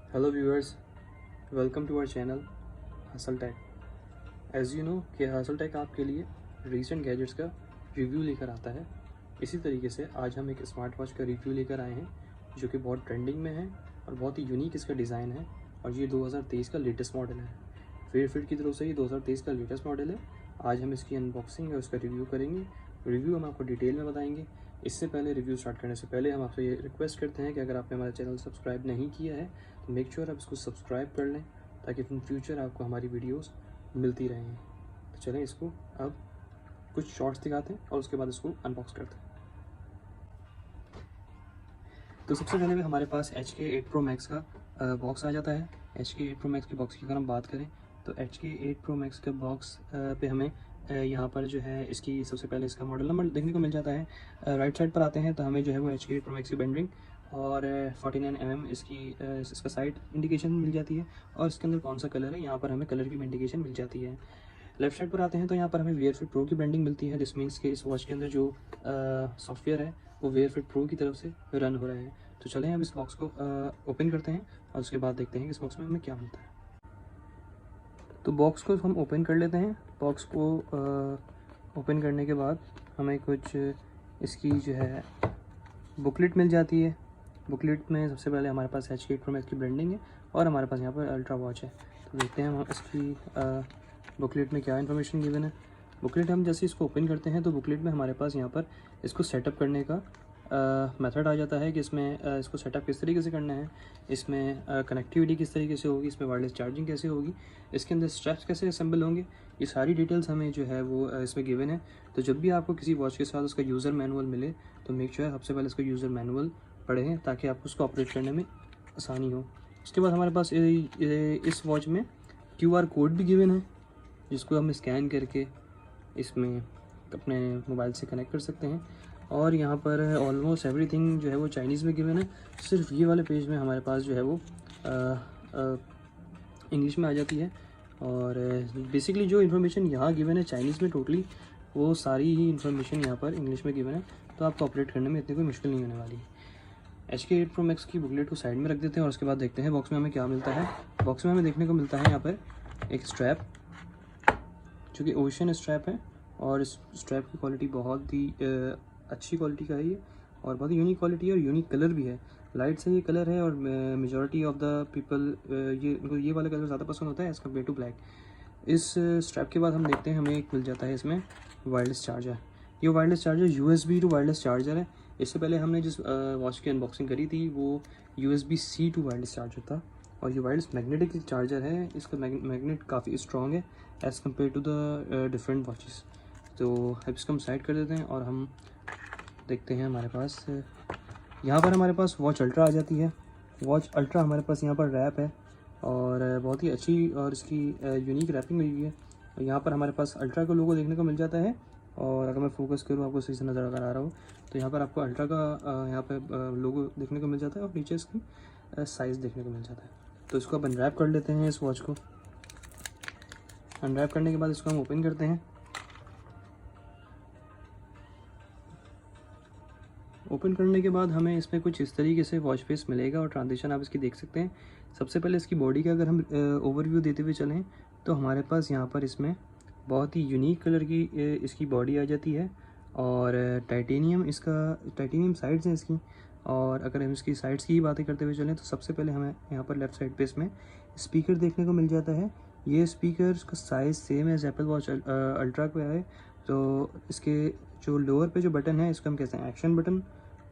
Hello viewers, welcome to our channel Hustle Tech. As you know कि Hustle Tech आपके लिए recent gadgets का review लेकर आता है। इसी तरीके से आज हम एक स्मार्ट वॉच का रिव्यू लेकर आए हैं जो कि बहुत ट्रेंडिंग में है और बहुत ही यूनिक इसका डिज़ाइन है। और ये 2023 का लेटेस्ट मॉडल है। फेयरफिट की तरफ से ये 2023 का लेटेस्ट मॉडल है। आज हम इसकी अनबॉक्सिंग और उसका रिव्यू करेंगे। रिव्यू हम आपको डिटेल में बताएंगे। इससे पहले रिव्यू स्टार्ट करने से पहले हम आपसे ये रिक्वेस्ट करते हैं कि अगर आपने हमारा चैनल सब्सक्राइब नहीं किया है तो मेक श्योर आप इसको सब्सक्राइब कर लें ताकि इन फ्यूचर आपको हमारी वीडियोस मिलती रहें। तो चलें इसको अब कुछ शॉर्ट्स दिखाते हैं और उसके बाद इसको अनबॉक्स करते हैं। तो सबसे पहले भी हमारे पास HK8 Pro Max का बॉक्स आ जाता है। HK8 Pro Max के बॉक्स की अगर हम बात करें तो HK8 Pro Max के बॉक्स पे हमें यहाँ पर जो है इसकी सबसे पहले इसका मॉडल नंबर देखने को मिल जाता है। राइट साइड पर आते हैं तो हमें जो है वो HK8 Pro Max की बेंडिंग और 49 mm इसका साइड इंडिकेशन मिल जाती है और इसके अंदर कौन सा कलर है यहाँ पर हमें कलर की इंडिकेशन मिल जाती है। लेफ्ट साइड पर आते हैं तो यहाँ पर हमें वेयरफिट प्रो की ब्रांडिंग मिलती है। दिस मीन्स कि इस वॉच के अंदर जो सॉफ्टवेयर है वो वेयरफिट प्रो की तरफ से रन हो रहा है। तो चलें अब इस बॉक्स को ओपन करते हैं और उसके बाद देखते हैं कि इस बॉक्स में हमें क्या मिलता है। तो बॉक्स को हम ओपन कर लेते हैं। बॉक्स को ओपन करने के बाद हमें कुछ इसकी जो है बुकलेट मिल जाती है। बुकलेट में सबसे पहले हमारे पास HK8 Pro Max की ब्रांडिंग है और हमारे पास यहाँ पर अल्ट्रा वॉच है। तो देखते हैं हम इसकी बुकलेट में क्या इन्फॉर्मेशन गिवन है। बुकलेट हम जैसे इसको ओपन करते हैं तो बुकलेट में हमारे पास यहाँ पर इसको सेटअप करने का मेथड आ जाता है कि इसमें इसको सेटअप किस तरीके से करना है, इसमें कनेक्टिविटी किस तरीके से होगी, इसमें वायरलेस चार्जिंग कैसे होगी, इसके अंदर स्ट्रैप्स कैसे असेंबल होंगे, ये सारी डिटेल्स हमें जो है वो इसमें गिवन है। तो जब भी आपको किसी वॉच के साथ उसका यूज़र मैनुअल मिले तो मेक श्योर सबसे पहले इसका यूज़र मैनुअल पढ़ें ताकि आपको उसको ऑपरेट करने में आसानी हो। उसके बाद हमारे पास इस वॉच में QR कोड भी गिवन है जिसको हम स्कैन करके इसमें अपने मोबाइल से कनेक्ट कर सकते हैं। और यहाँ पर ऑलमोस्ट एवरीथिंग जो है वो चाइनीज़ में गिवन है। सिर्फ ये वाले पेज में हमारे पास जो है वो इंग्लिश में आ जाती है। और बेसिकली जो इन्फॉर्मेशन यहाँ गिवन है चाइनीज़ में टोटली वो सारी ही इन्फॉर्मेशन यहाँ पर इंग्लिश में गिवन है। तो आपको ऑपरेट करने में इतनी कोई मुश्किल नहीं होने वाली है। HK8 Pro Max की बुकलेट को साइड में रख देते हैं और उसके बाद देखते हैं बॉक्स में हमें क्या मिलता है। बॉक्स में हमें देखने को मिलता है यहाँ पर एक स्ट्रैप जो कि ओशन स्ट्रैप है और इस स्ट्रैप की क्वालिटी बहुत ही अच्छी क्वालिटी का है ये और बहुत ही यूनिक क्वालिटी है और यूनिक कलर भी है। लाइट से ये कलर है और मेजॉरिटी ऑफ द पीपल इनको ये वाला कलर ज़्यादा पसंद होता है एज़ कम्पेयर टू ब्लैक। इस स्ट्रैप के बाद हम देखते हैं हमें एक मिल जाता है इसमें वायरलेस चार्जर। ये wireless charger USB to wireless charger है। इससे पहले हमने जिस वॉच की अनबॉक्सिंग करी थी वो USB-C टू वायरलेस चार्जर था और ये वायरलेस मैग्नेटिक चार्जर है। इसका मैग्नेट काफ़ी स्ट्रॉन्ग है as compare to the different watches. तो अब इसको हम साइड कर देते हैं और हम देखते हैं हमारे पास यहाँ पर हमारे पास वॉच अल्ट्रा आ जाती है। वॉच अल्ट्रा हमारे पास यहाँ पर रैप है और बहुत ही अच्छी और इसकी यूनिक रैपिंग हुई है। और यहाँ पर हमारे पास अल्ट्रा का लोगो देखने को मिल जाता है और अगर मैं फोकस करूँ आपको सही से नज़र अगर आ रहा हो तो यहाँ पर आपको अल्ट्रा का यहाँ पे लोगो देखने को मिल जाता है और नीचे इसकी साइज़ देखने को मिल जाता है। तो इसको अब अनरैप कर लेते हैं इस वॉच को। अनरैप करने के बाद इसको हम ओपन करते हैं। ओपन करने के बाद हमें इसमें कुछ इस तरीके से वॉच फेस मिलेगा और ट्रांजिशन आप इसकी देख सकते हैं। सबसे पहले इसकी बॉडी का अगर हम ओवरव्यू देते हुए चलें तो हमारे पास यहाँ पर इसमें बहुत ही यूनिक कलर की इसकी बॉडी आ जाती है और टाइटेनियम साइड्स हैं इसकी। और अगर हम इसकी साइड्स की बातें करते हुए चलें तो सबसे पहले हमें यहाँ पर लेफ़्ट साइड पे इसमें स्पीकर देखने को मिल जाता है। ये स्पीकर का size same as Apple Watch Ultra का है। तो इसके जो लोअर पे जो बटन है इसको हम कहते हैं एक्शन बटन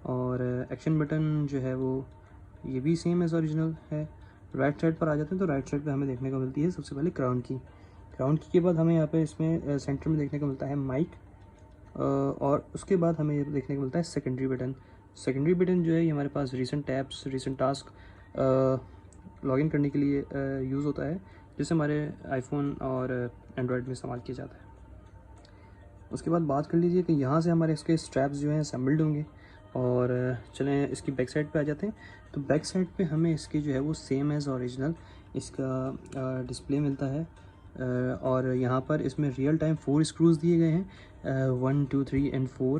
और एक्शन बटन जो है वो ये भी सेम एज ओरिजिनल है। राइट साइड पर आ जाते हैं तो राइट साइड पे हमें देखने को मिलती है सबसे पहले क्राउन की के बाद हमें यहाँ पे इसमें सेंटर में देखने को मिलता है माइक और उसके बाद हमें देखने को मिलता है सेकेंडरी बटन जो है ये हमारे पास recent tabs recent task login करने के लिए यूज़ होता है जिसे हमारे आईफोन और एंड्रॉयड में इस्तेमाल किया जाता है। उसके बाद बात कर लीजिए कि यहाँ से हमारे इसके स्ट्रैप्स जो हैं असेंबल्ड होंगे और चलें इसकी बैक साइड पे आ जाते हैं। तो बैक साइड पे हमें इसकी जो है वो सेम एज़ ओरिजिनल इसका डिस्प्ले मिलता है और यहाँ पर इसमें रियल टाइम 4 स्क्रूज़ दिए गए हैं 1 2 3 एंड 4।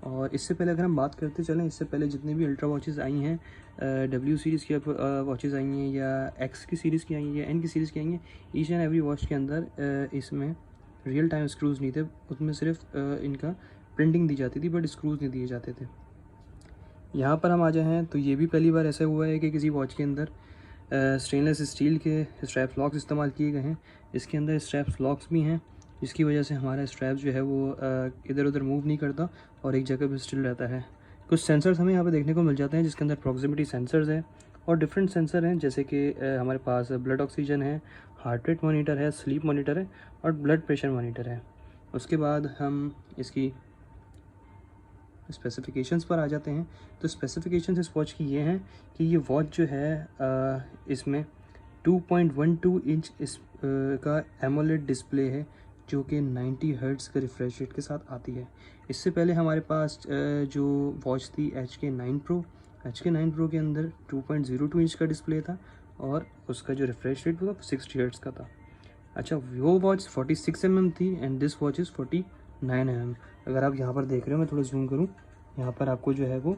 और इससे पहले अगर हम बात करते चलें इससे पहले जितनी भी अल्ट्रा वॉचेस आई हैं डब्ल्यू सीरीज़ की वॉचेज़ आई हैं या एक्स की सीरीज़ की आई हैं या एन की सीरीज़ की आई हैं, ईच एंड एवरी वॉच के अंदर इसमें रियल टाइम स्क्रूज़ नहीं थे, उसमें सिर्फ इनका प्रिंटिंग दी जाती थी बट स्क्रूज़ नहीं दिए जाते थे। यहाँ पर हम आ जाए हैं तो ये भी पहली बार ऐसा हुआ है कि किसी वॉच के अंदर स्टेनलेस स्टील के स्ट्रैप लॉक्स इस्तेमाल किए गए हैं। इसके अंदर स्ट्रैप लॉक्स भी हैं, जिसकी वजह से हमारा स्ट्रैप जो है वो इधर उधर मूव नहीं करता और एक जगह पर स्टिल रहता है। कुछ सेंसर्स हमें यहाँ पे देखने को मिल जाते हैं, जिसके अंदर प्रॉक्सिमिटी सेंसर्स हैं और डिफरेंट सेंसर हैं, जैसे कि हमारे पास ब्लड ऑक्सीजन है, हार्ट रेट मॉनिटर है, स्लीप मॉनिटर है और ब्लड प्रेशर मॉनिटर है। उसके बाद हम इसकी स्पेसिफिकेशंस पर आ जाते हैं। तो स्पेसिफिकेशंस इस वॉच की ये हैं कि ये वॉच जो है इसमें 2.12 इंच का एमोलेड डिस्प्ले है, जो कि 90 हर्ट्ज़ का रिफ्रेश रेट के साथ आती है। इससे पहले हमारे पास जो वॉच थी HK9 Pro के अंदर 2.02 इंच का डिस्प्ले था और उसका जो रिफ्रेश रेट था 60 हर्ट्ज़ का था। अच्छा, वो वॉच 46 mm थी and this watch is 49 mm। अगर आप यहाँ पर देख रहे हो, मैं थोड़ा जूम करूँ, यहाँ पर आपको जो है वो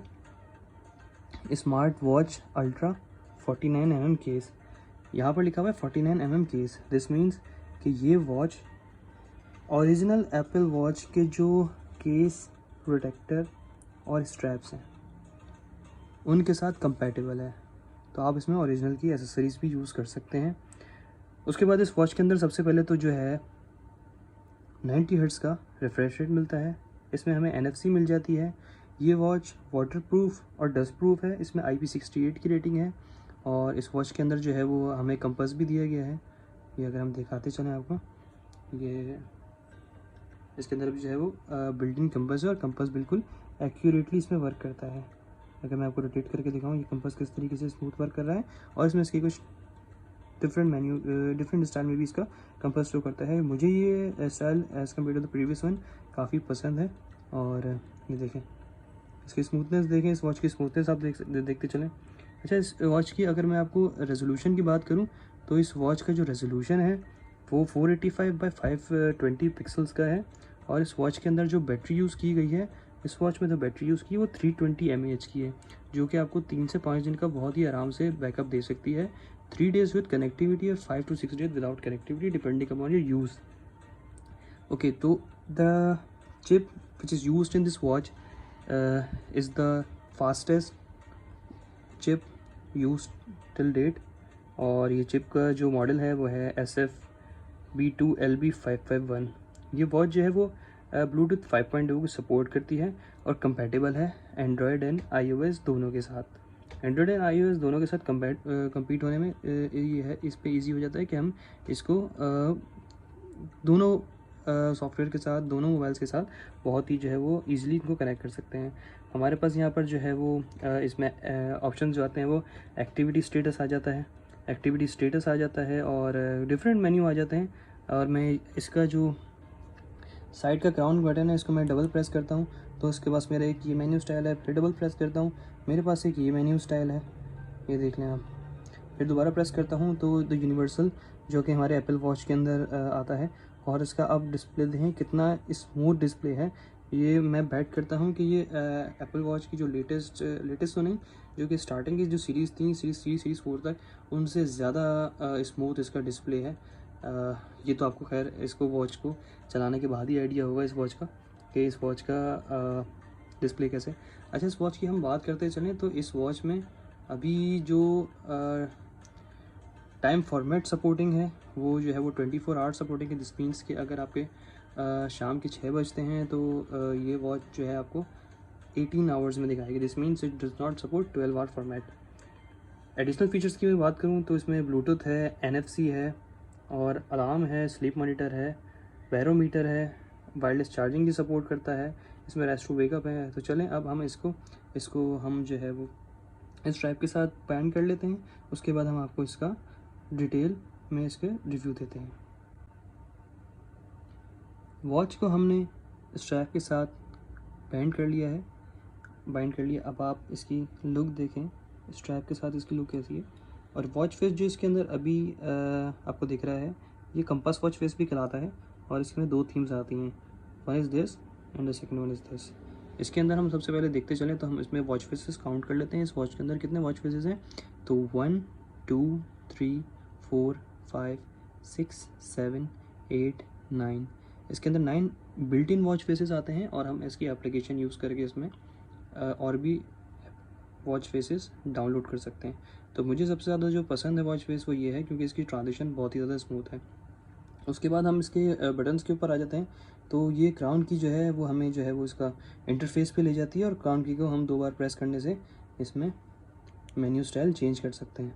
smart watch ultra 49 mm case, यहाँ पर लिखा हुआ है 49 mm केस। दिस मीन्स कि ये वॉच ओरिजिनल एप्पल वॉच के जो केस, प्रोटेक्टर और स्ट्रैप्स हैं उनके साथ कंपैटिबल है, तो आप इसमें ओरिजिनल की एसेसरीज़ भी यूज़ कर सकते हैं। उसके बाद इस वॉच के अंदर सबसे पहले तो जो है 90 हर्ट्ज़ का रिफ्रेश रेट मिलता है। इसमें हमें NFC मिल जाती है। ये वॉच वाटरप्रूफ और डस्ट प्रूफ है। इसमें IP68 की रेटिंग है और इस वॉच के अंदर जो है वो हमें कंपास भी दिया गया है। ये अगर हम दिखाते चलें आपको, ये इसके अंदर भी जो है वो बिल्ट इन कंपास है और कंपास बिल्कुल एक्यूरेटली इसमें वर्क करता है। अगर मैं आपको रोटेट करके दिखाऊँ ये कंपास किस तरीके से स्मूथ वर्क कर रहा है और इसमें इसकी कुछ डिफरेंट स्टाइल में भी इसका कंपास शो करता है। मुझे ये style as compare to the previous one काफ़ी पसंद है। और ये देखें, इसकी स्मूथनेस देखें, इस वॉच की स्मूथनेस आप देखते चलें। अच्छा, इस वॉच की अगर मैं आपको रेजोल्यूशन की बात करूं तो इस वॉच का जो रेजोल्यूशन है वो 485x520 पिक्सल्स का है और इस वॉच के अंदर जो बैटरी यूज़ की गई है, इस वॉच में जो बैटरी यूज़ की है वो 320 mAh की है, जो कि आपको 3 से 5 दिन का बहुत ही आराम से बैकअप दे सकती है। 3 days विद कनेक्टिविटी और 5 to 6 days without connectivity depending upon your use. Okay, तो the chip which is used in this watch is the fastest chip used till date और ये चिप का जो मॉडल है वो है SF-B2LB551। ये वॉच जो है वो ब्लूटूथ 5.2 को सपोर्ट करती है और कंपैटिबल है एंड्रॉयड एंड iOS दोनों के साथ। एंड्रॉयड एंड iOS दोनों के साथ कम्पीट होने में ये है, इस पे ईजी हो जाता है कि हम इसको दोनों सॉफ्टवेयर के साथ, दोनों मोबाइल्स के साथ बहुत ही जो है वो ईजिली इनको कनेक्ट कर सकते हैं। हमारे पास यहाँ पर जो है वो इसमें ऑप्शन जो आते हैं वो एक्टिविटी स्टेटस आ जाता है और डिफरेंट मेन्यू आ जाते हैं। और मैं इसका जो साइड का क्राउन बटन है इसको मैं डबल प्रेस करता हूँ तो उसके पास मेरा एक ये मेन्यू स्टाइल है, फिर डबल प्रेस करता हूँ, मेरे पास एक ये मेन्यू स्टाइल है, ये देख लें आप। फिर दोबारा प्रेस करता हूँ तो द यूनिवर्सल जो कि हमारे एप्पल वॉच के अंदर आता है और इसका अब डिस्प्ले देखें कितना स्मूथ डिस्प्ले है। ये मैं बैट करता हूँ कि ये एप्पल वॉच की जो लेटेस्ट तो नहीं, जो कि स्टार्टिंग की जो सीरीज़ थी, सीरीज़ 4 तक, उनसे ज़्यादा स्मूथ इसका डिस्प्ले है। ये तो आपको खैर इसको वॉच को चलाने के बाद ही आइडिया होगा इस वॉच का कि इस वॉच का डिस्प्ले कैसे। अच्छा, इस वॉच की हम बात करते चलें तो इस वॉच में अभी जो टाइम फॉर्मेट सपोर्टिंग है वो जो है वो 24 आवर सपोर्टिंग है। दिस मीन्स कि अगर आपके शाम के 6 बजते हैं तो ये वॉच जो है आपको 18 आवर्स में दिखाएगी। This means it does not support 12 hour format. Additional features की मैं बात करूँ तो इसमें ब्लूटूथ है, NFC है और अलार्म है, स्लीप मॉनिटर है, बैरोमीटर है, वायरलेस चार्जिंग भी सपोर्ट करता है, इसमें रेस्ट टू वेकअप है। तो चलें अब हम इसको हम जो है वो इस स्ट्रैप के साथ पैन कर लेते हैं, उसके बाद हम आपको इसका डिटेल में इसके रिव्यू देते हैं। वॉच को हमने स्ट्रैप के साथ बाइंड कर लिया। अब आप इसकी लुक देखें, स्ट्रैप के साथ इसकी लुक कैसी है। और वॉच फेस जो इसके अंदर अभी आपको दिख रहा है, ये कंपास वॉच फेस भी कहलाता है और इसमें 2 थीम्स आती हैं, one is this and the second one is this. इसके अंदर हम सबसे पहले देखते चलें तो हम इसमें वॉच फेसेस काउंट कर लेते हैं। इस वॉच के अंदर कितने वॉच फेसेस हैं, तो 1 2 3 4 5 6 7 8 9, इसके अंदर 9 बिल्ट इन वॉच फेसेस आते हैं और हम इसकी एप्लीकेशन यूज़ करके इसमें और भी वॉच फेसेस डाउनलोड कर सकते हैं। तो मुझे सबसे ज़्यादा जो पसंद है वॉच फेस वो ये है क्योंकि इसकी ट्रांजिशन बहुत ही ज़्यादा स्मूथ है। उसके बाद हम इसके बटन्स के ऊपर आ जाते हैं। तो ये क्राउन की जो है वो हमें जो है वो इसका इंटरफेस पे ले जाती है और क्राउन की को हम 2 बार प्रेस करने से इसमें मेन्यू स्टाइल चेंज कर सकते हैं।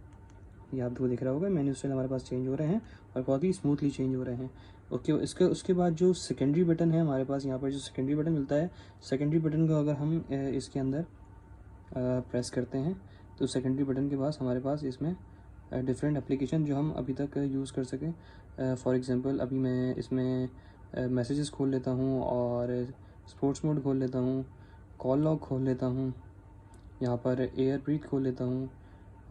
ये आपको दिख रहा होगा मेन्यू स्टाइल हमारे पास चेंज हो रहे हैं और बहुत ही स्मूथली चेंज हो रहे हैं। ओके, उसके बाद जो सेकेंडरी बटन है हमारे पास, यहाँ पर जो सेकेंडरी बटन मिलता है, सेकेंडरी बटन को अगर हम इसके अंदर प्रेस करते हैं तो सेकेंडरी बटन के पास हमारे पास इसमें डिफरेंट एप्लीकेशन जो हम अभी तक यूज़ कर सकें। फॉर एग्जांपल अभी मैं इसमें मैसेजेस खोल लेता हूँ और स्पोर्ट्स मोड खोल लेता हूँ, कॉल लॉग खोल लेता हूँ, यहाँ पर एयर ब्रीथ खोल लेता हूँ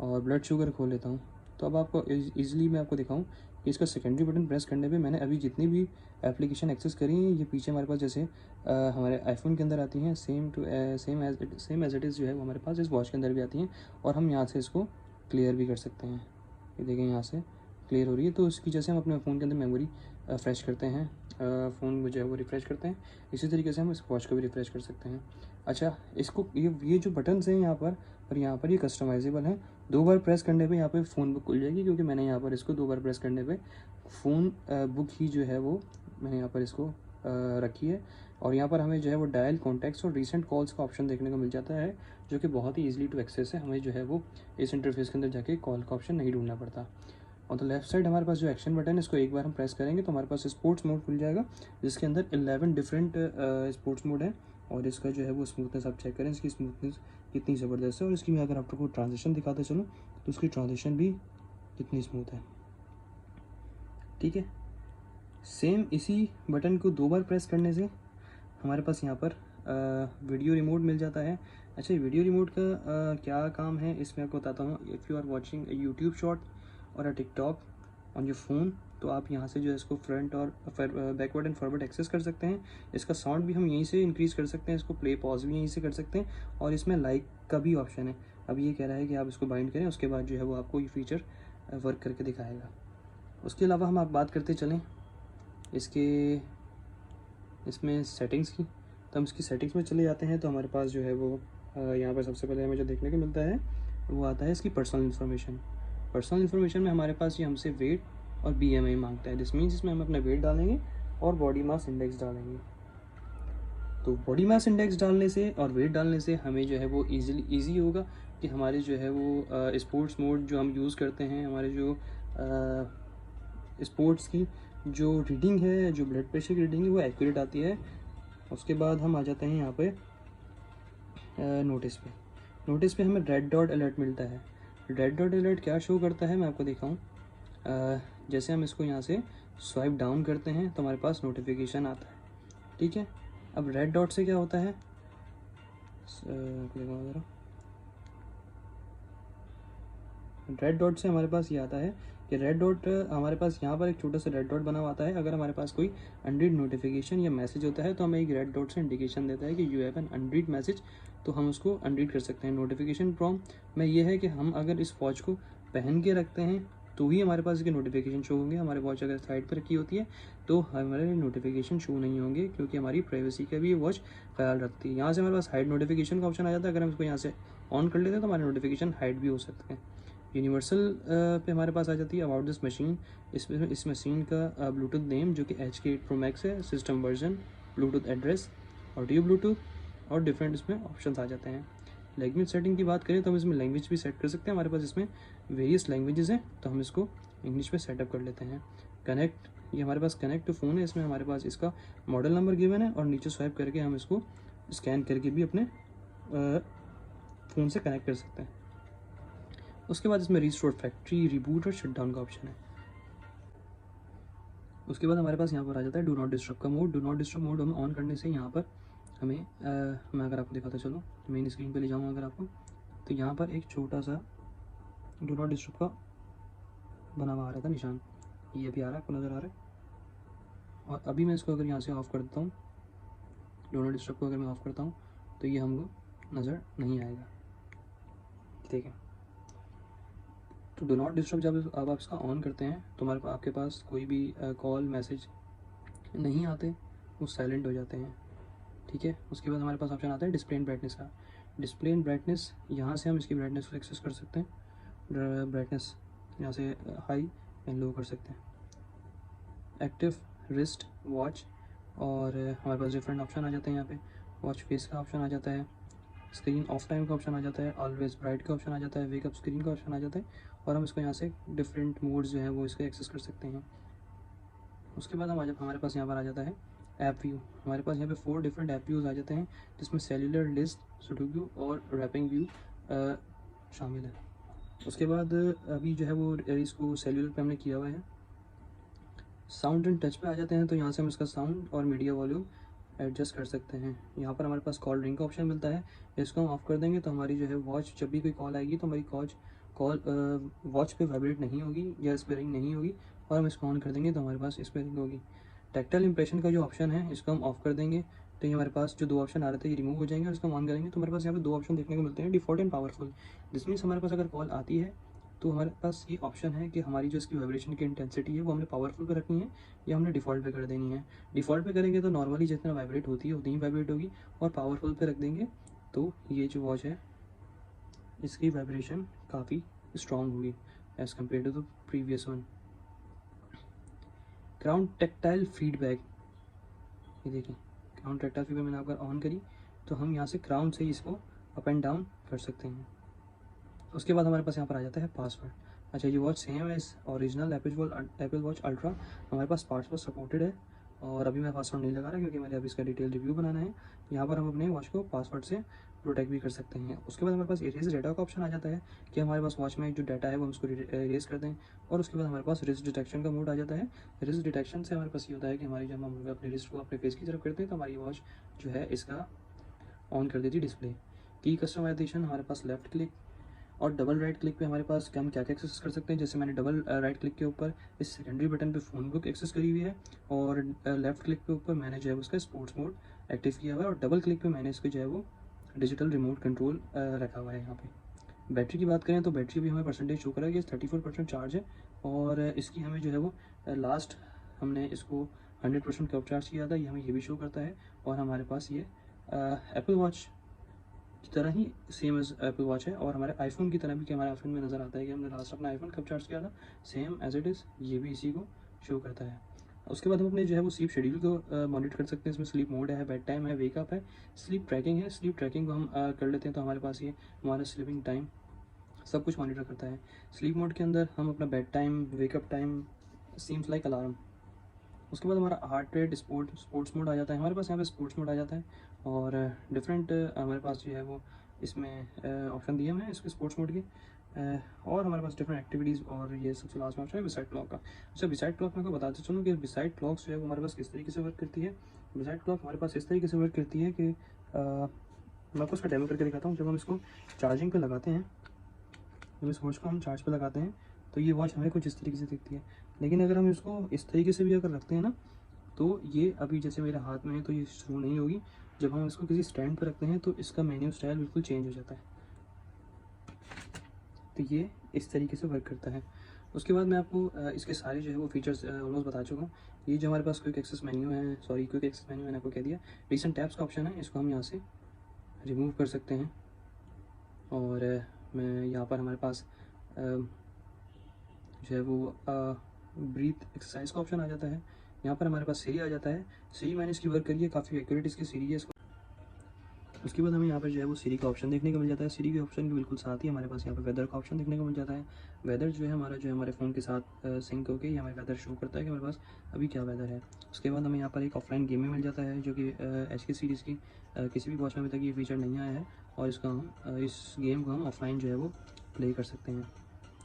और ब्लड शुगर खोल लेता हूँ। तो अब आपको ईज़िली मैं आपको दिखाऊँ कि इसका सेकेंडरी बटन प्रेस करने पे मैंने अभी जितनी भी एप्लीकेशन एक्सेस करी हैं ये पीछे हमारे पास जैसे हमारे आईफोन के अंदर आती हैं सेम एज इट इज़ जो है वो हमारे पास इस वॉच के अंदर भी आती हैं और हम यहाँ से इसको क्लियर भी कर सकते हैं। ये देखें यहाँ से क्लियर हो रही है। तो इसकी जैसे हम अपने फ़ोन के अंदर मेमोरी फ्रेश करते हैं, फ़ोन जो है वो रिफ़्रेश करते हैं, इसी तरीके से हम इस वॉच को भी रिफ़्रेश कर सकते हैं। अच्छा, इसको ये जो बटन्स हैं यहाँ पर और यहाँ पर ये कस्टमाइजेबल हैं। 2 बार प्रेस करने पे यहाँ पे फ़ोन बुक खुल जाएगी क्योंकि मैंने यहाँ पर इसको 2 बार प्रेस करने पे फ़ोन बुक ही जो है वो मैंने यहाँ पर इसको रखी है। और यहाँ पर हमें जो है वो डायल, कॉन्टैक्ट्स और रीसेंट कॉल्स का ऑप्शन देखने को मिल जाता है जो कि बहुत ही ईजिली टू एक्सेस है। हमें जो है वो इस इंटरफेस के अंदर जाके कॉल का ऑप्शन नहीं ढूंढना पड़ता। और तो लेफ्ट साइड हमारे पास जो एक्शन बटन है इसको एक बार हम प्रेस करेंगे तो हमारे पास स्पोर्ट्स मोड खुल जाएगा जिसके अंदर 11 डिफरेंट स्पोर्ट्स मोड है। और इसका जो है वो स्मूथनेस आप चेक करें, इसकी स्मूथनेस कितनी ज़बरदस्त है। और इसकी मैं अगर आपको ट्रांजिशन दिखाते चलूँ तो उसकी ट्रांजिशन भी कितनी स्मूथ है। ठीक है, सेम इसी बटन को 2 बार प्रेस करने से हमारे पास यहाँ पर वीडियो रिमोट मिल जाता है। अच्छा, वीडियो रिमोट का क्या काम है इसमें आपको बताता हूँ। If you are watching YouTube short और टिकटॉक ऑन योर फ़ोन तो आप यहाँ से जो है इसको फ्रंट और बैकवर्ड एंड फॉरवर्ड एक्सेस कर सकते हैं। इसका साउंड भी हम यहीं से इंक्रीज़ कर सकते हैं, इसको प्ले पॉज भी यहीं से कर सकते हैं और इसमें लाइक का भी ऑप्शन है। अब ये कह रहा है कि आप इसको बाइंड करें, उसके बाद जो है वो आपको ये फीचर वर्क करके दिखाएगा। उसके अलावा हम आप बात करते चलें इसमें सेटिंग्स की, तो हम इसकी सेटिंग्स में चले जाते हैं तो हमारे पास जो है वो यहाँ पर सबसे पहले हमें जो देखने को मिलता है वो आता है इसकी पर्सनल इन्फॉर्मेशन। पर्सनल इन्फॉर्मेशन में हमारे पास ये हमसे वेट और BMI मांगता है। दिस मीन्स इसमें हम अपना वेट डालेंगे और बॉडी मास इंडेक्स डालेंगे। तो बॉडी मास इंडेक्स डालने से और वेट डालने से हमें जो है वो ईजी होगा कि हमारे जो है वो स्पोर्ट्स मोड जो हम यूज़ करते हैं, हमारे जो स्पोर्ट्स की जो रीडिंग है, जो ब्लड प्रेशर की रीडिंग है वो एक्यूरेट आती है। उसके बाद हम आ जाते हैं यहाँ पे नोटिस पे हमें रेड डॉट अलर्ट मिलता है। रेड डॉट अलर्ट क्या शो करता है मैं आपको दिखाऊं। जैसे हम इसको यहाँ से स्वाइप डाउन करते हैं तो हमारे पास नोटिफिकेशन आता है। ठीक है, अब रेड डॉट से क्या होता है, रेड डॉट से हमारे पास ये आता है कि रेड डॉट हमारे पास यहाँ पर एक छोटा सा रेड डॉट बना हुआ आता है। अगर हमारे पास कोई अनरीड नोटिफिकेशन या मैसेज होता है तो हमें एक रेड डॉट से इंडिकेशन देता है कि you have an unread message, तो हम उसको अनरीड कर सकते हैं। नोटिफिकेशन प्रॉम्प्ट में ये है कि हम अगर इस वॉच को पहन के रखते हैं तो ही हमारे पास इसके नोटिफिकेशन शो होंगे। हमारे वॉच अगर साइड पर रखी होती है तो हमारे नोटिफिकेशन शो नहीं होंगे क्योंकि हमारी प्राइवेसी का भी ये वॉच ख्याल रखती है। यहाँ से हमारे पास हाइड नोटिफिकेशन का ऑप्शन आ जाता है। अगर हम इसको यहाँ से ऑन कर लेते हैं तो हमारे नोटिफिकेशन हाइड भी हो सकते हैं। यूनिवर्सल पे हमारे पास आ जाती है अबाउट दिस मशीन। इस मशीन का ब्लूटूथ नेम जो कि HK8 Pro Max है, system version, Bluetooth address, audio Bluetooth और डिफरेंट इसमें ऑप्शंस आ जाते हैं। लैंग्वेज सेटिंग की बात करें तो हम इसमें लैंग्वेज भी सेट कर सकते हैं। हमारे पास इसमें वेरियस लैंग्वेजेस हैं तो हम इसको इंग्लिश में सेटअप कर लेते हैं। कनेक्ट, ये हमारे पास कनेक्ट टू फ़ोन है, इसमें हमारे पास इसका मॉडल नंबर गिवन है और नीचे स्वाइप करके हम इसको स्कैन करके भी अपने फ़ोन से कनेक्ट कर सकते हैं। उसके बाद इसमें रिस्टोर फैक्ट्री, रिबूट और शटडाउन का ऑप्शन है। उसके बाद हमारे पास यहाँ पर आ जाता है डू नॉट डिस्टर्ब का mode. Do not disturb mode हमें ऑन करने से यहाँ पर हमें मैं अगर आपको दिखाता चलो मेन स्क्रीन पे ले जाऊँगा अगर आपको, तो यहाँ पर एक छोटा सा डू नॉट डिस्टर्ब का बना हुआ आ रहा था निशान, ये भी आ रहा है, आपको नज़र आ रहा है। और अभी मैं इसको अगर यहाँ से ऑफ़ कर देता हूँ, डू नॉट डिस्टर्ब को अगर मैं ऑफ़ करता हूँ तो ये हमको नज़र नहीं आएगा। ठीक है, तो डो नॉट डिस्टर्ब जब आप इसका ऑन करते हैं तो हमारे पास आपके पास कोई भी कॉल मैसेज नहीं आते, वो साइलेंट हो जाते हैं। ठीक है, उसके बाद हमारे पास ऑप्शन आता है डिस्प्ले एंड ब्राइटनेस का। डिस्प्ले एंड ब्राइटनेस, यहाँ से हम इसकी ब्राइटनेस को एक्सेस कर सकते हैं। ब्राइटनेस यहाँ से हाई एंड लो कर सकते हैं। एक्टिव रिस्ट वॉच, और हमारे पास डिफरेंट ऑप्शन आ जाते हैं यहाँ पे। वॉच फेस का ऑप्शन आ जाता है, स्क्रीन ऑफ टाइम का ऑप्शन आ जाता है, ऑलवेज ब्राइट का ऑप्शन आ जाता है, वेकअप स्क्रीन का ऑप्शन आ जाता है, और हम इसको यहाँ से डिफरेंट मोड्स जो है वो इसको एक्सेस कर सकते हैं। उसके बाद हमारे पास यहाँ पर आ जाता है ऐप व्यू। हमारे पास यहाँ पे 4 डिफरेंट ऐप व्यूज़ आ जाते हैं, जिसमें सेल्यूलर, लिस्ट, सुडोकू और रैपिंग व्यू शामिल है। उसके बाद अभी जो है वो इसको सेल्यूलर पे हमने किया हुआ है। साउंड एंड टच पे आ जाते हैं, तो यहाँ से हम इसका साउंड और मीडिया वॉल्यूम एडजस्ट कर सकते हैं। यहाँ पर हमारे पास कॉल रिंग का ऑप्शन मिलता है, इसको हम ऑफ कर देंगे तो हमारी जो है वॉच, जब भी कोई कॉल आएगी तो हमारी कॉल वॉच पे वाइब्रेट नहीं होगी या इस पर रिंग नहीं होगी, और हम इसको ऑन कर देंगे तो हमारे पास इस पर रिंग होगी। टैक्टाइल इंप्रेशन का जो ऑप्शन है इसको हम ऑफ कर देंगे, तो ये हमारे पास जो 2 ऑप्शन आ रहे थे ये रिमूव हो जाएंगे, और इसको हम ऑन करेंगे तो हमारे पास यहाँ पे 2 ऑप्शन देखने को मिलते हैं, डिफ़ॉल्ट एंड पावरफुल। जिस मीन्स हमारे पास अगर कॉल आती है तो हमारे पास ये ऑप्शन है कि हमारी जो इसकी वाइब्रेशन की इंटेंसिटी है वो हमने पावरफुल पे रखनी है या हमने डिफ़ॉल्ट पे कर देनी है। डिफ़ॉल्ट पे करेंगे तो नॉर्मली जितना वाइब्रेट होती है उतनी ही वाइब्रेट होगी, और पावरफुल पे रख देंगे तो ये जो वॉच है इसकी वाइब्रेशन काफ़ी स्ट्रॉन्ग होगी as compare to the previous one. Ground tactile feedback, ये देखिए ग्राउंड टेक्टाइल फीडबैक मैंने अगर ऑन करी तो हम यहाँ से ग्राउंड से इसको अप एंड डाउन कर सकते हैं। उसके बाद हमारे पास यहाँ पर आ जाता है पासवर्ड। अच्छा, ये वॉच सेम है ओरिजिनल एप्पल वॉच अल्ट्रा, हमारे पास पासवर्ड सपोर्टेड है, और अभी मैं पासवर्ड नहीं लगा रहा क्योंकि मैंने अभी इसका डिटेल रिव्यू बनाना है। यहाँ पर हम अपने वॉच को पासवर्ड से प्रोटेक्ट भी कर सकते हैं। उसके बाद हमारे पास इरेज डाटा का ऑप्शन आ जाता है कि हमारे पास वॉच में जो डाटा है वो हम उसको इरेज कर दें, और उसके बाद हमारे पास रिस्क डिटेक्शन का मोड आ जाता है। रिस्क डिटेक्शन से हमारे पास ये होता है कि हमारी जब हम अपने रिस्ट को अपने फेस की तरफ करते हैं तो हमारी वॉच जो है इसका ऑन कर देती है डिस्प्ले की। कस्टमाइजेशन, हमारे पास लेफ्ट क्लिक और डबल राइट क्लिक पे हमारे पास हम क्या क्या एक्सेस कर सकते हैं। जैसे मैंने डबल राइट क्लिक के ऊपर इस सेकेंडरी बटन पे फ़ोन बुक एक्सेस करी हुई है, और लेफ्ट क्लिक के ऊपर मैंने जो है उसका स्पोर्ट्स मोड एक्टिव किया हुआ है, और डबल क्लिक पे मैंने इसको जो है वो डिजिटल रिमोट कंट्रोल रखा हुआ है। यहाँ पे बैटरी की बात करें तो बैटरी भी हमें परसेंटेज शो करा है कि 34% चार्ज है, और इसकी हमें जो है वो लास्ट हमने इसको 100% कब चार्ज किया था ये हमें ये भी शो करता है। और हमारे पास ये एप्पल वॉच की तरह ही सेम एज एप्पल वॉच है, और हमारे आईफोन की तरह भी कि हमारे आईफोन में नज़र आता है कि हमने लास्ट अपना आईफोन कब चार्ज किया था, सेम एज इट इज़ ये भी इसी को शो करता है। उसके बाद हम अपने जो है वो स्लीप शेड्यूल को मॉनिटर कर सकते हैं। इसमें स्लीप मोड है, बेड टाइम है, वेकअप है, स्लीप ट्रैकिंग है। स्लीप ट्रैकिंग को हम कर लेते हैं तो हमारे पास ये हमारा स्लीपिंग टाइम सब कुछ मॉनिटर करता है। स्लीप मोड के अंदर हम अपना bed time, wake up time, seems like alarm. उसके बाद हमारा हार्ट रेट, स्पोर्ट्स मोड आ जाता है। हमारे पास यहाँ पे स्पोर्ट्स मोड आ जाता है, और डिफरेंट हमारे पास जो है वो इसमें ऑप्शन दिए हुए हैं इसके स्पोर्ट्स मोड के, और हमारे पास डिफरेंट एक्टिविटीज़, और ये सबसे लास्ट में ऑप्शन है बिसाइड क्लॉक का। अच्छा, बिसाइड क्लॉक मैं आपको बताते चलूँ कि बिसाइड क्लॉक जो है वो हमारे पास किस तरीके से वर्क करती है। बिसाइड क्लॉक हमारे पास इस तरीके से वर्क करती है कि मैं आपको उसका डेमो करके दिखाता हूँ। जब हम इसको चार्जिंग पर लगाते हैं, जब इस वॉच को हम चार्ज पर लगाते हैं तो ये वॉच हमें कुछ इस तरीके से दिखती है, लेकिन अगर हम इसको इस तरीके से भी अगर रखते हैं ना तो ये अभी जैसे मेरे हाथ में है तो ये शुरू नहीं होगी। जब हम इसको किसी स्टैंड पर रखते हैं तो इसका मेन्यू स्टाइल बिल्कुल चेंज हो जाता है। तो ये इस तरीके से वर्क करता है। उसके बाद मैं आपको इसके सारे जो है वो फीचर्स ऑलमोस्ट बता चुका हूँ। ये जो हमारे पास क्विक एक्सेस मेन्यू है, क्विक एक्सेस मेन्यू मैंने आपको कह दिया। रिसेंट टैब्स का ऑप्शन है, इसको हम यहाँ से रिमूव कर सकते हैं, और मैं यहाँ पर हमारे पास जो है वो ब्रीथ एक्सरसाइज का ऑप्शन आ जाता है। यहाँ पर हमारे पास सीरी आ जाता है। सीरी मैंने इसकी वर्क करी है, काफ़ी एक्यूरेट इसकी सीरी है इसको। उसके बाद हमें यहाँ पर जो है वो सीरी का ऑप्शन देखने को मिल जाता है। सीरी के ऑप्शन के बिल्कुल साथ ही हमारे पास यहाँ पर वेदर का ऑप्शन देखने को मिल जाता है। वेदर जो है हमारे फ़ोन के साथ सिंक होकर हमें वेदर शो करता है कि हमारे पास अभी क्या वेदर है। उसके बाद हमें यहाँ पर एक ऑफलाइन गेम में मिल जाता है, जो कि HK सीरीज़ की किसी भी वॉच में अभी तक ये फीचर नहीं आया है, और इस गेम को हम ऑफलाइन जो है वो प्ले कर सकते हैं।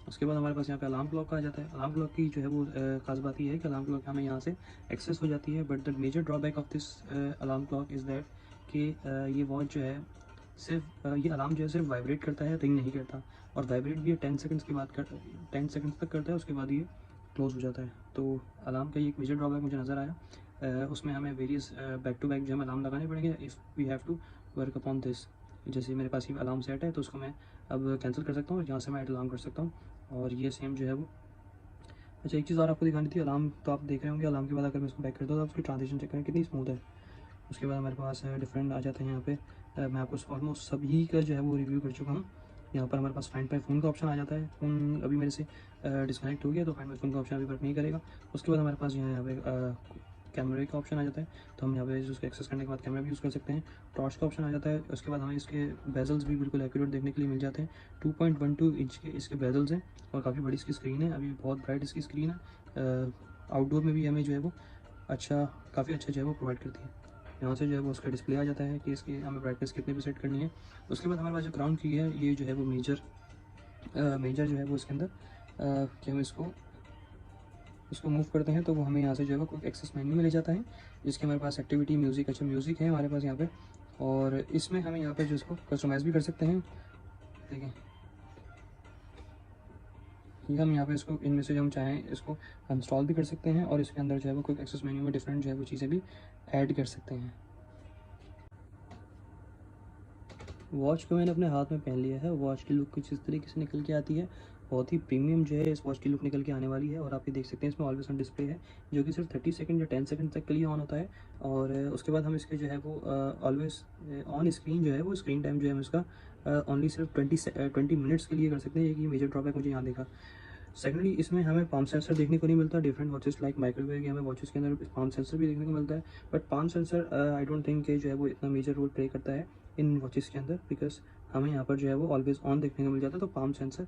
उसके बाद हमारे पास यहाँ पे अलार्म क्लॉक का आ जाता है। अलार्म क्लॉक की जो है वो खास बात ये है कि अलार्म क्लॉक हमें यहाँ से एक्सेस हो जाती है, but the major drawback of this alarm clock is that कि ये वॉच जो है सिर्फ ये अलार्म जो है सिर्फ वाइब्रेट करता है, रिंग नहीं करता, और वाइब्रेट भी 10 सेकंड्स की बात कर 10 सेकंड्स तक करता है, उसके बाद ये क्लोज हो जाता है। तो अलार्म का ये एक मेजर ड्रॉबैक मुझे नज़र आया। उसमें हमें वेरियस बैक टू बैक जो हमें अलार्म लगाने पड़ेंगे if we have to work upon this. जैसे मेरे पास ये अलार्म सेट है तो उसको मैं अब कैंसिल कर सकता हूँ और यहाँ से मैं ऐड अलार्म कर सकता हूँ। और ये सेम जो है वो, अच्छा एक चीज़ और आपको दिखानी थी, अलार्म तो आप देख रहे होंगे, अलार्म के बाद अगर मैं इसको बैक करता हूँ तो उसकी ट्रांजिशन चेक करें कितनी स्मूथ है। उसके बाद हमारे पास डिफरेंट आ जाते हैं यहाँ पे। मैं आपको ऑलमोस्ट सभी का जो है वो रिव्यू कर चुका हूँ। यहाँ पर हमारे पास फाइंड माई फ़ोन का ऑप्शन आ जाता है। फ़ोन अभी मेरे से डिस्कनेक्ट हो गया तो फाइंड माई फ़ोन का ऑप्शन अभी वर्क नहीं करेगा। उसके बाद हमारे पास जो है यहाँ पे कैमरे का ऑप्शन आ जाता है, तो हम यहाँ पे उसको एक्सेस करने के बाद कैमरा भी यूज़ कर सकते हैं। टॉर्च का ऑप्शन आ जाता है। उसके बाद हमें इसके बेजल्स भी बिल्कुल एक्यूरेट देखने के लिए मिल जाते हैं। 2.12 इंच के इसके बेजल्स हैं और काफ़ी बड़ी इसकी स्क्रीन है, अभी बहुत ब्राइट इसकी स्क्रीन है। आउटडोर में भी हमें जो है वो अच्छा, काफ़ी अच्छा जो है वो प्रोवाइड करती है। यहाँ से जो है वो उसका डिस्प्ले आ जाता है कि इसकी हमें ब्राइटनेस कितनी भी सेट करनी है। उसके बाद हमारे पास जो ग्राउंड की है, ये जो है वो मेजर जो है वो इसके अंदर कि हम इसको मूव करते हैं तो वो हमें यहाँ से जो है वो कोई एक्सेस मेन्यू में ले जाता है, जिसके हमारे पास एक्टिविटी म्यूज़िक, अच्छा म्यूज़िक है हमारे पास यहाँ पे। और इसमें हमें यहाँ पे जो इसको कस्टमाइज़ भी कर सकते हैं। देखें, ये हम यहाँ पे इसको इनमें से जो हम चाहें इसको इंस्टॉल भी कर सकते हैं और इसके अंदर जो है वो कोई एक्सेस मेन्यू में डिफरेंट जो है वो चीज़ें भी ऐड कर सकते हैं। वॉच को मैंने अपने हाथ में पहन लिया है। वॉच की लुक कुछ इस तरीके से निकल के आती है, बहुत ही प्रीमियम जो है इस वॉच की लुक निकल के आने वाली है। और आप ये देख सकते हैं इसमें ऑलवेज ऑन डिस्प्ले है, जो कि सिर्फ 30 सेकंड या 10 सेकंड तक के लिए ऑन होता है। और उसके बाद हम इसके जो है वो ऑलवेज ऑन स्क्रीन जो है वो स्क्रीन टाइम जो है हम इसका ओनली सिर्फ 20 मिनट्स के लिए कर सकते हैं। ये मेजर ड्रॉबैक मुझे यहाँ देखा। सेकेंडली, इसमें हमें पाम सेंसर देखने को नहीं मिलता। डिफरेंट वॉचेस लाइक माइक्रोवेव हमें वॉचेस के अंदर पाम सेंसर भी देखने को मिलता है, but palm sensor I don't think कि जो है वो इतना मेजर रोल प्ले करता है इन वॉचेस के अंदर, बिकॉज हमें यहाँ पर जो है वो ऑलवेज ऑन देखने को मिल जाता है। तो palm sensor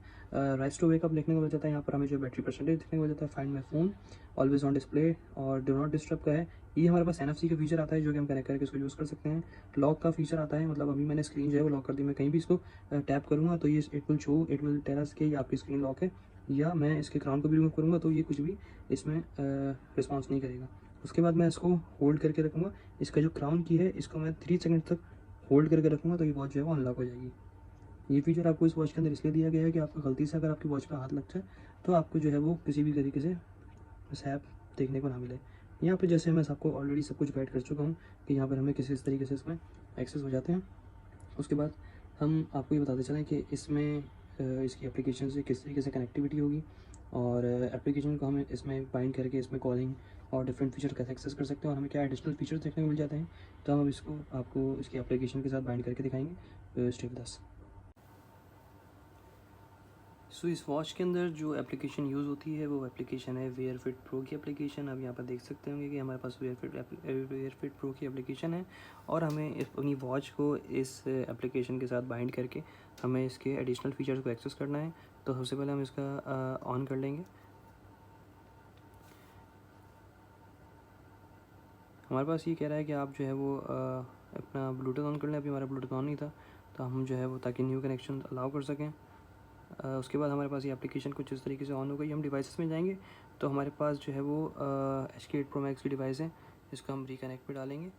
raise to wake up देखने को मिल जाता है। यहाँ पर हमें जो बैटरी परसेंटेज देखने को मिल जाता है, find my phone, always on display और डो नॉट डिस्टर्ब का है। ये हमारे पास NFC का फीचर आता है जो कि हम कनेक्ट करके इसको यूज़ कर सकते हैं। लॉक का फीचर आता है, मतलब अभी मैंने स्क्रीन जो है वो लॉक कर दी, मैं कहीं भी इसको टैप करूँगा तो ये इट विल टेल अस कि आपकी स्क्रीन लॉक है, या मैं इसके क्राउन को भी रिमूव करूँगा तो ये कुछ भी इसमें रिस्पॉन्स नहीं करेगा। उसके बाद मैं इसको होल्ड करके रखूँगा, इसका जो क्राउन की है इसको मैं 3 सेकंड तक होल्ड करके रखूँगा तो ये वॉच जो है वो अनलॉक हो जाएगी। ये फीचर आपको इस वॉच के अंदर इसलिए दिया गया है कि आपको गलती से अगर आपकी वॉच पे हाथ लग जाए तो आपको जो है वो किसी भी तरीके से मिसहैप देखने को ना मिले। यहाँ पे जैसे मैं आपको ऑलरेडी सब कुछ गाइड कर चुका हूँ कि यहाँ पर हमें किसी इस तरीके से इसमें एक्सेस हो जाते हैं। उसके बाद हम आपको ये बताते चलें कि इसमें इसकी एप्लीकेशन से किस तरीके से कनेक्टिविटी होगी और एप्लीकेशन को हमें इसमें बाइंड करके इसमें कॉलिंग और डिफरेंट फीचर कैसे एक्सेस कर सकते हैं और हमें क्या एडिशनल फीचर्स देखने को मिल जाते हैं। तो हम अब इसको आपको इसकी एप्लीकेशन के साथ बाइंड करके दिखाएंगे। स्टेप 10। सो इस वॉच के अंदर जो एप्लीकेशन यूज़ होती है वो एप्लीकेशन है वेयर फिट प्रो की एप्लीकेशन। अब यहाँ पर देख सकते होंगे कि हमारे पास वेयर फिट प्रो की एप्लीकेशन है और हमें अपनी वॉच को इस एप्लीकेशन के साथ बाइंड करके हमें इसके एडिशनल फीचर्स को एक्सेस करना है। तो सबसे पहले हम इसका ऑन कर लेंगे। हमारे पास ये कह रहा है कि आप जो है वो अपना ब्लूटूथ ऑन कर लें। अभी हमारा ब्लूटूथ ऑन नहीं था तो हम जो है वो ताकि न्यू कनेक्शन अलाउ कर सकें। उसके बाद हमारे पास ये एप्लीकेशन कुछ इस तरीके से ऑन हो गई। हम डिवाइसेस में जाएंगे तो हमारे पास जो है वो HK8 Pro Max की डिवाइस है, इसको हम रिकनेक्ट पे डालेंगे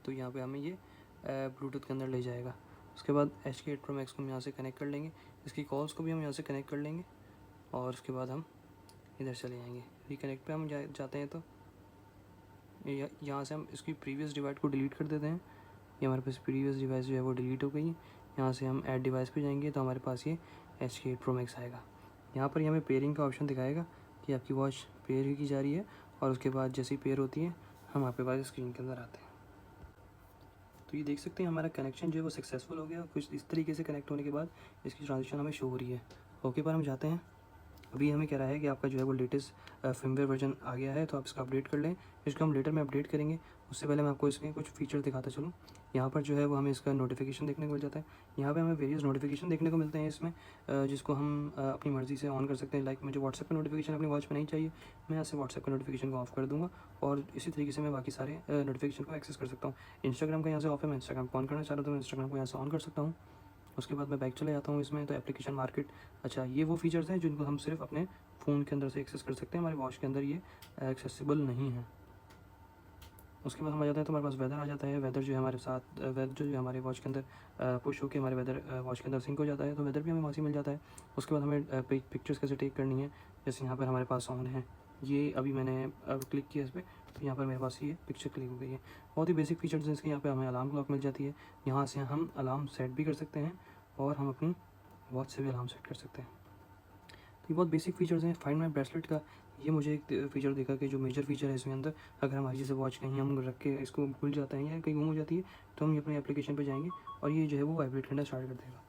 तो यहाँ पे हमें ये ब्लूटूथ के अंदर ले जाएगा। उसके बाद HK8 Pro Max को हम यहाँ से कनेक्ट कर लेंगे, इसकी कॉल्स को भी हम यहाँ से कनेक्ट कर लेंगे और उसके बाद हम इधर चले जाएंगे। रिकनेक्ट पे हम जाते हैं तो यहाँ से हम इसकी प्रीवियस डिवाइस को डिलीट कर देते हैं। ये हमारे पास प्रीवियस डिवाइस जो है वो डिलीट हो गई। यहाँ से हम ऐड डिवाइस पे जाएंगे तो हमारे पास ये HK8 Pro Max आएगा। यहाँ पर हमें पेयरिंग का ऑप्शन दिखाएगा कि आपकी वॉच पेयर की जा रही है और उसके बाद जैसे ही पेयर होती है हम आपके पास स्क्रीन के अंदर आते हैं। तो ये देख सकते हैं हमारा कनेक्शन जो है वो सक्सेसफुल हो गया। कुछ इस तरीके से कनेक्ट होने के बाद इसकी ट्रांजिशन हमें शो हो रही है। ओके पर हम जाते हैं। अभी हमें कह रहा है कि आपका जो है वो लेटेस्ट फर्मवेयर वर्जन आ गया है तो आप इसका अपडेट कर लें। इसको हम लेटर में अपडेट करेंगे। उससे पहले मैं आपको इसके कुछ फीचर दिखाता चलूँ। यहाँ पर जो है वो हमें इसका नोटिफिकेशन देखने को मिल जाता है। यहाँ पे हमें वेरियस नोटिफिकेशन देखने को मिलते हैं इसमें, जिसको हम अपनी मर्ज़ी से ऑन कर सकते हैं। लाइक मुझे व्हाट्सएप का नोटिफिकेशन अपनी वॉच में नहीं चाहिए, मैं यहाँ से व्हाट्सएप का नोटिफिकेशन को ऑफ कर दूँगा और इसी तरीके से मैं बाकी सारे नोटिफिकेशन को एक्सेस कर सकता हूँ। इंस्टाग्राम का यहाँ से ऑफ है, मैं इंस्टाग्राम को ऑन करना चाह रहा हूँ तो मैं इंस्टाग्राम को यहाँ से ऑन कर सकता हूँ। उसके बाद मैं बैक चले जाता हूँ इसमें तो एप्लीकेशन मार्केट। अच्छा, ये वो फीचर्स हैं जिनको हम सिर्फ अपने फ़ोन के अंदर से एक्सेस कर सकते हैं, हमारी वॉच के अंदर ये एक्सेसिबल नहीं है। उसके बाद हम आ जाते हैं तो हमारे पास वेदर आ जाता है। वेदर जो है हमारे साथ वेदर जो है हमारे वॉच के अंदर पुश होकर हमारे वेदर वॉच के अंदर सिंक हो जाता है, तो वेदर भी हमें वहाँ से मिल जाता है। उसके बाद हमें पिक्चर्स कैसे टेक करनी है, जैसे यहाँ पर हमारे पास ऑन है ये अभी मैंने अब क्लिक किया इस पर, तो यहाँ पर मेरे पास ये पिक्चर क्लिक हो गई है। बहुत ही बेसिक फीचर्स हैं इसके। यहाँ पे हमें अलार्म क्लॉक मिल जाती है, यहाँ से हम अलार्म सेट भी कर सकते हैं और हम अपनी वॉच से भी अलार्म सेट कर सकते हैं। तो ये बहुत बेसिक फीचर्स हैं। फाइंड माई ब्रेसलेट का ये मुझे एक फ़ीचर देखा कि जो मेजर फीचर है इसमें अंदर, अगर हमारी जैसे वॉच कहीं हम रख के इसको भूल जाते हैं या कहीं गुम हो जाती है, तो हम ये अपने एप्लीकेशन पे जाएंगे और ये जो है वो वाइब्रेट करना स्टार्ट कर देगा।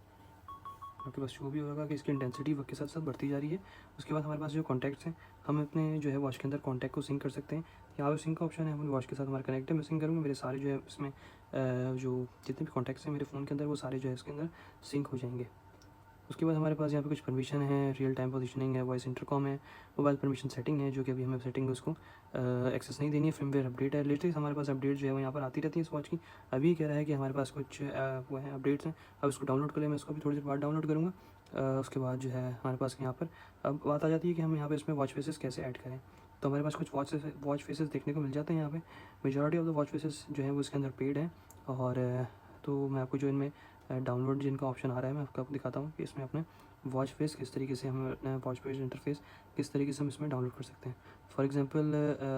आपके पास शो भी होगा कि इसकी इंटेंसिटी वक्त के साथ साथ बढ़ती जा रही है। उसके बाद हमारे पास जो कॉन्टैक्ट्स हैं, हम अपने जो है वॉच के अंदर कॉन्टैक्ट को सिंक कर सकते हैं। यहाँ पर सिंक का ऑप्शन है, हम वॉच के साथ हमारा कनेक्ट है। मैं सिंक करूँगा, मेरे सारे जो है इसमें जो जितने भी कॉन्टैक्ट्स हैं मेरे फ़ोन के अंदर, वो सारे जो है इसके अंदर सिंक हो जाएंगे। उसके बाद हमारे पास यहाँ पे कुछ परमिशन है, रियल टाइम पोजीशनिंग है, वॉइस इंटरकॉम है, मोबाइल परमिशन सेटिंग है, जो कि अभी हमें सेटिंग उसको एक्सेस नहीं देनी है। फर्मवेयर अपडेट है, लेटेस्ट हमारे पास अपडेट जो है वो यहाँ पर आती रहती है इस वॉच की। अभी कह रहा है कि हमारे पास कुछ वो है अपडेट्स हैं, अब इसको डाउनलोड कर ले। मैं इसको भी थोड़ी देर बाद डाउनलोड करूँगा। उसके बाद जो है हमारे पास यहाँ पर अब बात आ जाती है कि हम यहाँ पर इसमें वॉच फेसेस कैसे ऐड करें। तो हमारे पास कुछ वॉच फेसेस देखने को मिल जाते हैं यहाँ पे। Majority of the watch faces जो है वो इसके अंदर पेड है। और तो मैं आपको जो इनमें डाउनलोड जिनका ऑप्शन आ रहा है मैं आपको दिखाता हूँ कि इसमें अपने वॉच फेस किस तरीके से हम अपना वॉच फेस इंटरफेस किस तरीके से हम इसमें डाउनलोड कर सकते हैं। फॉर एग्जांपल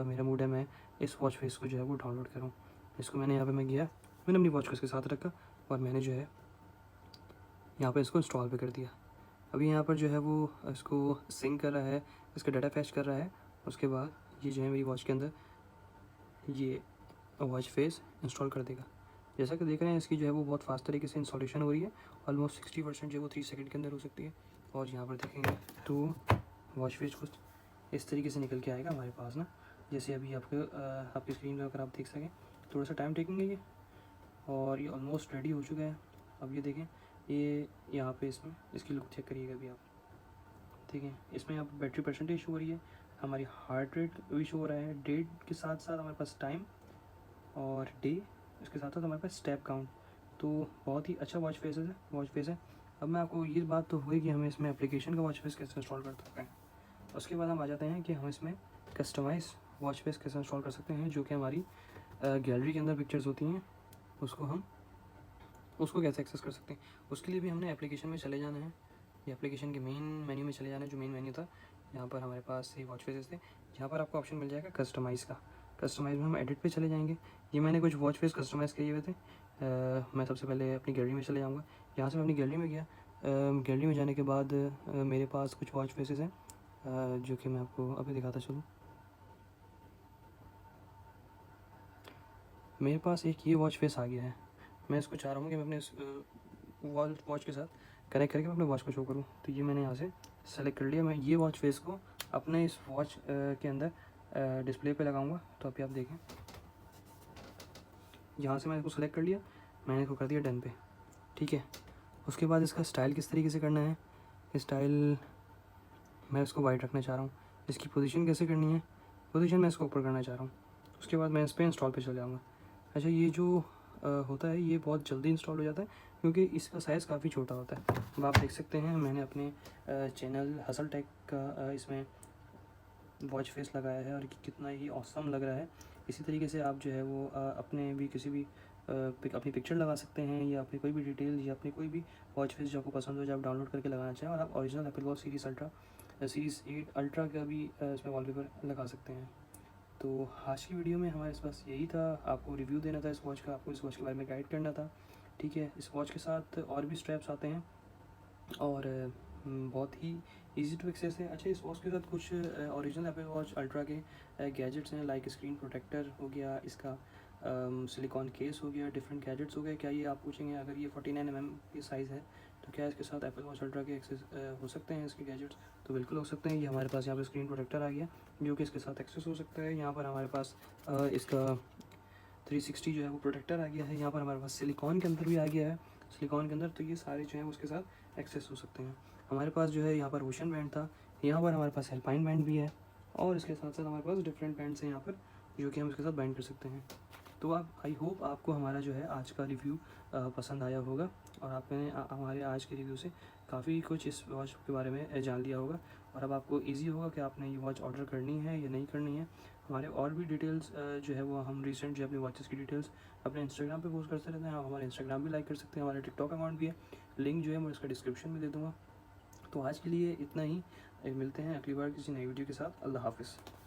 मेरा मूड है मैं इस वॉच फेस को जो है वो डाउनलोड करूँ। इसको मैंने यहाँ पे मैं गया, मैंने अपनी वॉच को इसके साथ रखा और मैंने जो है यहाँ पे इसको इंस्टॉल पे कर दिया। अभी यहाँ पर जो है वो इसको सिंक कर रहा है, इसका डाटा फैच कर रहा है। उसके बाद ये जो है मेरी वॉच के अंदर ये वॉच फेस इंस्टॉल कर देगा। जैसा कि देख रहे हैं इसकी जो है वो बहुत फास्ट तरीके से इंस्टॉलेशन हो रही है। ऑलमोस्ट 60% जो है वो 3 सेकंड के अंदर हो सकती है। और यहाँ पर देखेंगे तो वॉच फेस कुछ इस तरीके से निकल के आएगा हमारे पास ना, जैसे अभी आपकी स्क्रीन पर अगर आप देख सकें। थोड़ा सा टाइम टेकिंग है ये, और ये ऑलमोस्ट रेडी हो चुका है। अब ये देखें, ये यहाँ पे इसमें इसकी लुक चेक करिएगा अभी आप। ठीक है, इसमें यहाँ पर बैटरी परसेंटेज शो हो रही है, हमारी हार्ट रेट भी शो हो रहा है, डेट के साथ साथ हमारे पास टाइम और डे, इसके साथ साथ हमारे पास स्टेप काउंट। तो बहुत ही अच्छा वॉच फेस है। अब मैं आपको ये बात तो हुई कि हमें इसमें एप्लीकेशन का वॉच फेस कैसे इंस्टॉल कर सकते हैं। उसके बाद हम आ जाते हैं कि हम इसमें कस्टमाइज़ वॉच फेस कैसे इंस्टॉल कर सकते हैं, जो कि हमारी गैलरी के अंदर पिक्चर्स होती हैं उसको कैसे एक्सेस कर सकते हैं। उसके लिए भी हमने एप्लीकेशन में चले जाना है, ये एप्लीकेशन के मेन मेन्यू में चले जाना है। जो मेन मेन्यू था, यहाँ पर हमारे पास ये वॉच फेसेस थे। यहाँ पर आपको ऑप्शन मिल जाएगा कस्टमाइज़ का। कस्टमाइज़ में हम एडिट पे चले जाएंगे। ये मैंने कुछ वॉच फेस कस्टमाइज़ किए हुए थे। मैं सबसे पहले अपनी गैलरी में चले जाऊँगा। यहाँ से मैं अपनी गैलरी में गया। गैलरी में जाने के बाद मेरे पास कुछ वॉच फेसेस हैं, जो कि मैं आपको अभी दिखाता चलूँ। मेरे पास एक ये वॉच फेस आ गया है। मैं इसको चाह रहा हूँ कि मैं अपने वॉच के साथ कनेक्ट करके मैं अपने वॉच को शो करूँ। तो ये मैंने यहाँ से सेलेक्ट कर लिया। मैं ये वॉच फेस को अपने इस वॉच के अंदर डिस्प्ले पे लगाऊंगा। तो अभी आप देखें, यहाँ से मैंने इसको सेलेक्ट कर लिया, मैंने इसको कर दिया डन पे। ठीक है, उसके बाद इसका स्टाइल किस तरीके से करना है। स्टाइल मैं इसको वाइट रखना चाह रहा हूँ। इसकी पोजीशन कैसे करनी है, पोजीशन मैं इसको ऊपर करना चाह रहा हूँ। उसके बाद मैं इस पर इंस्टॉल पे चले जाऊँगा। अच्छा, ये जो होता है ये बहुत जल्दी इंस्टॉल हो जाता है क्योंकि इसका साइज़ काफ़ी छोटा होता है। अब आप देख सकते हैं मैंने अपने चैनल हसल टेक का इसमें वॉच फेस लगाया है और कितना ही ऑसम लग रहा है। इसी तरीके से आप जो है वो अपने भी किसी भी अपनी पिक्चर लगा सकते हैं, या अपनी कोई भी डिटेल, या अपनी कोई भी वॉच फेस जो आपको पसंद हो, जो आप डाउनलोड करके लगाना चाहें। और आप original Apple watch series 8 ultra का भी इसमें वॉलपेपर लगा सकते हैं। तो आज की वीडियो में हमारे पास यही था, आपको रिव्यू देना था इस वॉच का, आपको इस वॉच के बारे में गाइड करना था। ठीक है, इस वॉच के साथ और भी स्ट्रैप्स आते हैं और बहुत ही इजी टू एक्सेस है। अच्छा, इस वॉच के साथ कुछ ओरिजिनल एप्पल वॉच अल्ट्रा के गैजेट्स हैं, लाइक स्क्रीन प्रोटेक्टर हो गया, इसका सिलिकॉन केस हो गया, डिफरेंट गैजेट्स हो गए। क्या ये आप पूछेंगे अगर ये 49 mm की साइज़ है तो क्या इसके साथ एप्पल वॉच अल्ट्रा के एक्सेस हो सकते हैं इसके गैजेट्स? तो बिल्कुल हो सकते हैं। ये हमारे पास यहाँ पर स्क्रीन प्रोटेक्टर आ गया जो कि इसके साथ एक्सेस हो सकता है। यहाँ पर हमारे पास इसका 360 जो है वो प्रोटेक्टर आ गया है। यहाँ पर हमारे पास सिलिकॉन के अंदर भी आ गया है, सिलिकॉन के अंदर। तो ये सारे जो हैं उसके साथ एक्सेस हो सकते हैं। हमारे पास जो है यहाँ पर ओशन बैंड था, यहाँ पर हमारे पास हेल्पाइन बैंड भी है, और इसके साथ साथ हमारे पास डिफरेंट बैंड्स हैं यहाँ पर जो कि हम इसके साथ बैंड कर सकते हैं। तो आप आई होप आपको हमारा जो है आज का रिव्यू पसंद आया होगा, और आपने हमारे आज के रिव्यू से काफ़ी कुछ इस वॉच के बारे में जान लिया होगा, और अब आपको इजी होगा कि आपने ये वॉच ऑर्डर करनी है या नहीं करनी है। हमारे और भी डिटेल्स जो है वो हम रिसेंट जो अपनी वॉचेस की डिटेल्स अपने इंस्टाग्राम पे पोस्ट करते रहते हैं। आप हमारे इंस्टाग्राम भी लाइक कर सकते हैं, हमारे टिकटॉक अकाउंट भी है, लिंक जो है मैं इसका डिस्क्रिप्शन में दे दूँगा। तो आज के लिए इतना ही, मिलते हैं अगली बार किसी नई वीडियो के साथ। अल्लाह हाफ़िज़।